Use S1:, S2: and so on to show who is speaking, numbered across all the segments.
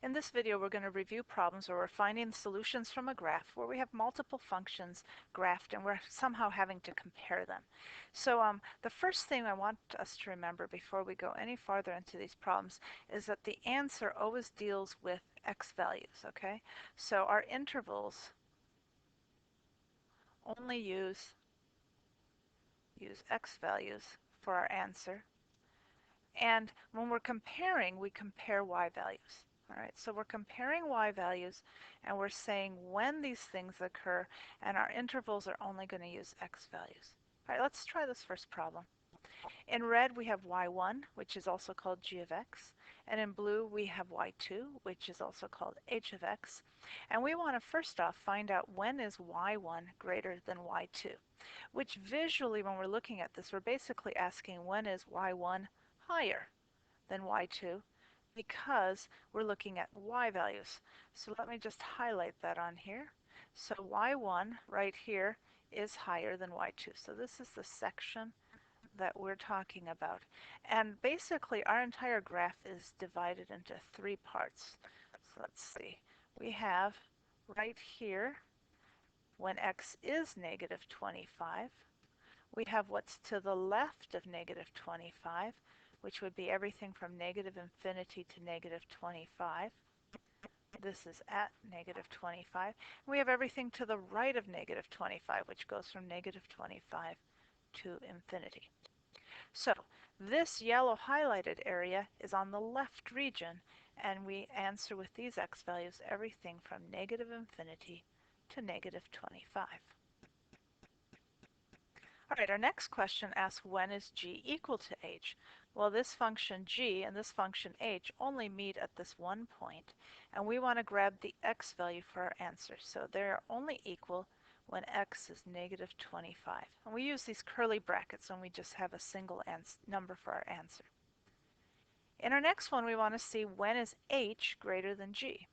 S1: In this video, we're going to review problems where we're finding solutions from a graph where we have multiple functions graphed and we're somehow having to compare them. So the first thing I want us to remember before we go any farther into these problems is that the answer always deals with x values, okay? So our intervals only use x values for our answer. And when we're comparing, we compare y values. All right, so we're comparing y values and we're saying when these things occur, and our intervals are only going to use x values. All right, let's try this first problem. In red, we have y1, which is also called g of x. And in blue, we have y2, which is also called h of x. And we want to first off find out when is y1 greater than y2, which visually, when we're looking at this, we're basically asking when is y1 higher than y2 because we're looking at y values. So let me just highlight that on here. So y1 right here is higher than y2. So this is the section that we're talking about. And basically our entire graph is divided into three parts. So let's see. We have right here when x is negative 25. We have what's to the left of negative 25, which would be everything from negative infinity to negative 25. This is at negative 25. We have everything to the right of negative 25, which goes from negative 25 to infinity. So this yellow highlighted area is on the left region, and we answer with these x values everything from negative infinity to negative 25. All right, our next question asks when is g equal to h? Well, this function g and this function h only meet at this one point, and we want to grab the x value for our answer. So they're only equal when x is negative 25. And we use these curly brackets when we just have a single number for our answer. In our next one, we want to see when is h greater than g.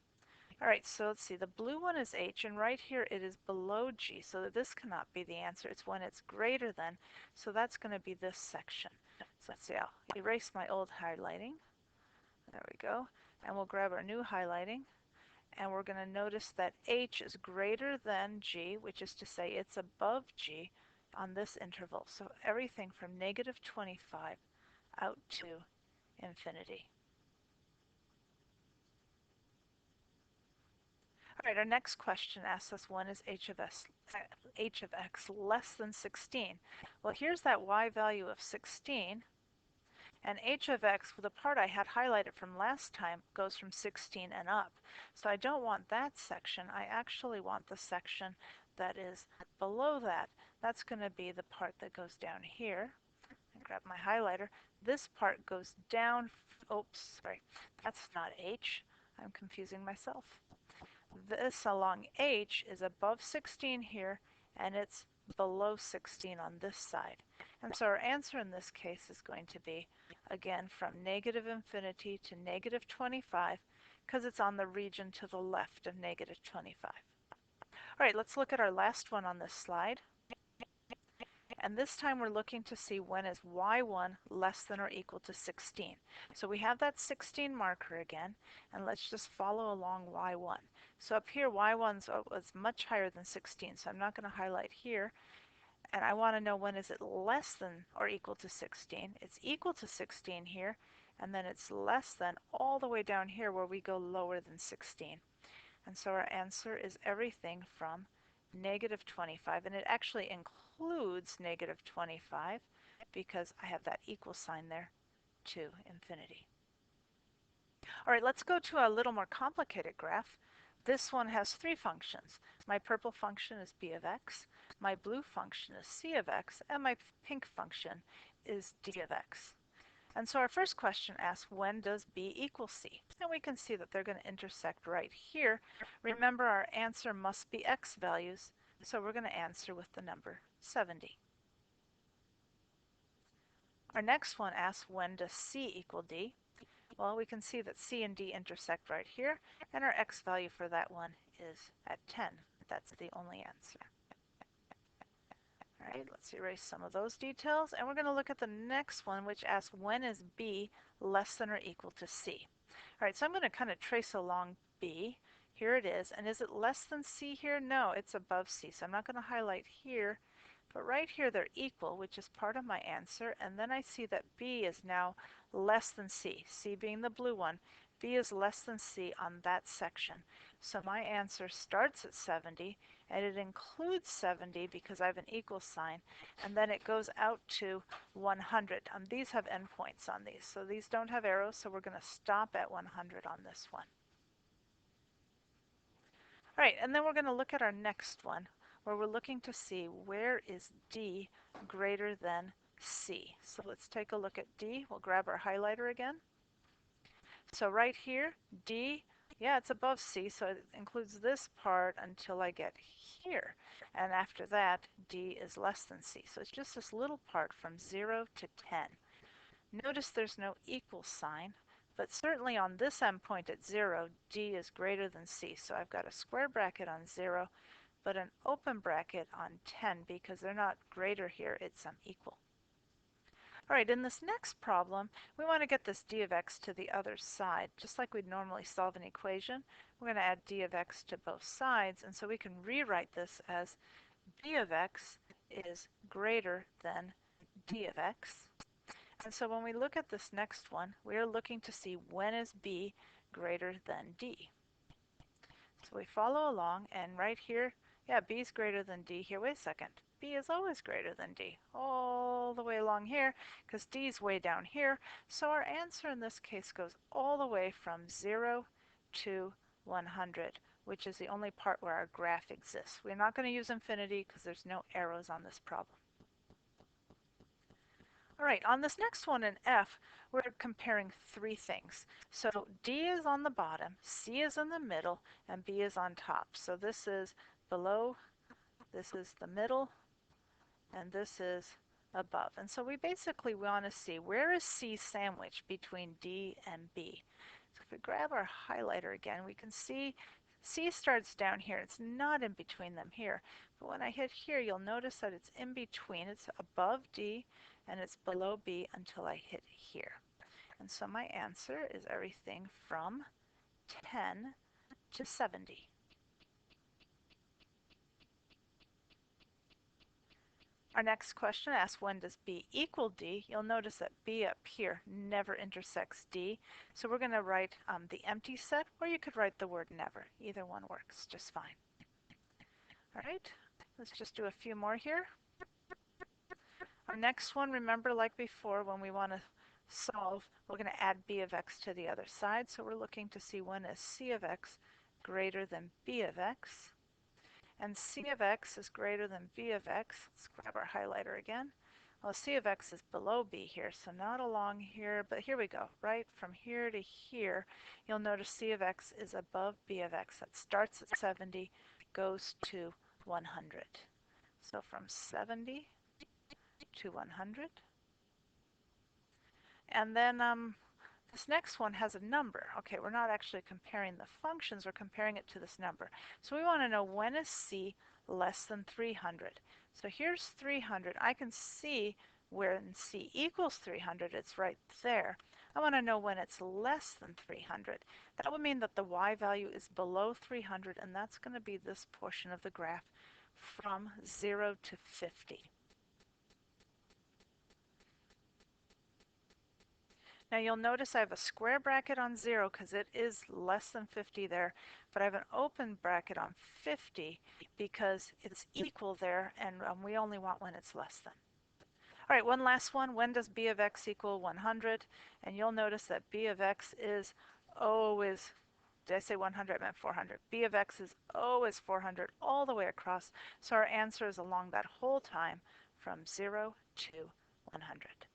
S1: All right, so let's see, the blue one is h, and right here it is below g, so that this cannot be the answer. It's when it's greater than, so that's going to be this section. So let's see, I'll erase my old highlighting. There we go. And we'll grab our new highlighting, and we're going to notice that h is greater than g, which is to say it's above g on this interval. So everything from negative 25 out to infinity. All right, our next question asks us when is h of x less than 16? Well, here's that y value of 16, and h of x, the part I had highlighted from last time, goes from 16 and up. So I don't want that section. I actually want the section that is below that. That's going to be the part that goes down here. I grab my highlighter. This part goes down. Oops, sorry. That's not h. I'm confusing myself. This along h is above 16 here, and it's below 16 on this side. And so our answer in this case is going to be, again, from negative infinity to negative 25, because it's on the region to the left of negative 25. All right, let's look at our last one on this slide. And this time we're looking to see when is y1 less than or equal to 16. So we have that 16 marker again, and let's just follow along y1. So up here y1 was much higher than 16, so I'm not going to highlight here. And I want to know when is it less than or equal to 16. It's equal to 16 here, and then it's less than all the way down here where we go lower than 16. And so our answer is everything from negative 25, and it actually includes negative 25 because I have that equal sign there to infinity. All right, let's go to a little more complicated graph. This one has three functions. My purple function is b of x, my blue function is c of x, and my pink function is d of x. And so our first question asks, when does b equal c? And we can see that they're going to intersect right here. Remember, our answer must be x values, so we're going to answer with the number 70. Our next one asks, when does c equal d? Well, we can see that c and d intersect right here, and our x value for that one is at 10. That's the only answer. All right, let's erase some of those details, and we're going to look at the next one, which asks when is b less than or equal to c. All right, so I'm going to kind of trace along B. Here it is. And is it less than C here? No, it's above C. So I'm not going to highlight here. But right here they're equal, which is part of my answer. And then I see that B is now less than C. C being the blue one. B is less than C on that section. So my answer starts at 70, and it includes 70 because I have an equal sign, and then it goes out to 100. These have endpoints on these, so these don't have arrows, so we're going to stop at 100 on this one. All right, and then we're going to look at our next one, where we're looking to see where is D greater than C. So let's take a look at D. We'll grab our highlighter again. So right here, D, yeah, it's above C, so it includes this part until I get here. And after that, D is less than C. So it's just this little part from 0 to 10. Notice there's no equal sign, but certainly on this endpoint at 0, D is greater than C. So I've got a square bracket on 0, but an open bracket on 10 because they're not greater here, it's equal. All right, in this next problem, we want to get this d of x to the other side. Just like we'd normally solve an equation, we're going to add d of x to both sides, and so we can rewrite this as b of x is greater than d of x. And so when we look at this next one, we are looking to see when is b greater than d. So we follow along, and right here, yeah, b is greater than d here. Wait a second. B is always greater than D all the way along here because D is way down here. So our answer in this case goes all the way from 0 to 100, which is the only part where our graph exists. We're not going to use infinity because there's no arrows on this problem. All right, on this next one in F, we're comparing three things. So D is on the bottom, C is in the middle, and B is on top. So this is below, this is the middle, and this is above. And so we basically want to see where is C sandwiched between D and B. So if we grab our highlighter again, we can see C starts down here. It's not in between them here. But when I hit here, you'll notice that it's in between. It's above D and it's below B until I hit here. And so my answer is everything from 10 to 70. Our next question asks, when does B equal D? You'll notice that B up here never intersects D. So we're going to write the empty set, or you could write the word never. Either one works just fine. All right, let's just do a few more here. Our next one, remember like before, when we want to solve, we're going to add B of x to the other side. So we're looking to see when is C of x greater than B of x. And C of x is greater than B of x. Let's grab our highlighter again. Well, C of x is below B here, so not along here, but here we go, right? From here to here, you'll notice C of x is above B of x. That starts at 70, goes to 100. So from 70 to 100. And then this next one has a number. Okay, we're not actually comparing the functions, we're comparing it to this number. So we want to know when is C less than 300. So here's 300. I can see when C equals 300, it's right there. I want to know when it's less than 300. That would mean that the y value is below 300, and that's going to be this portion of the graph from 0 to 50. Now you'll notice I have a square bracket on 0 because it is less than 50 there, but I have an open bracket on 50 because it's equal there, and we only want when it's less than. All right, one last one. When does b of x equal 100? And you'll notice that b of x is always, did I say 100? I meant 400. b of x is always 400 all the way across, so our answer is along that whole time from 0 to 100.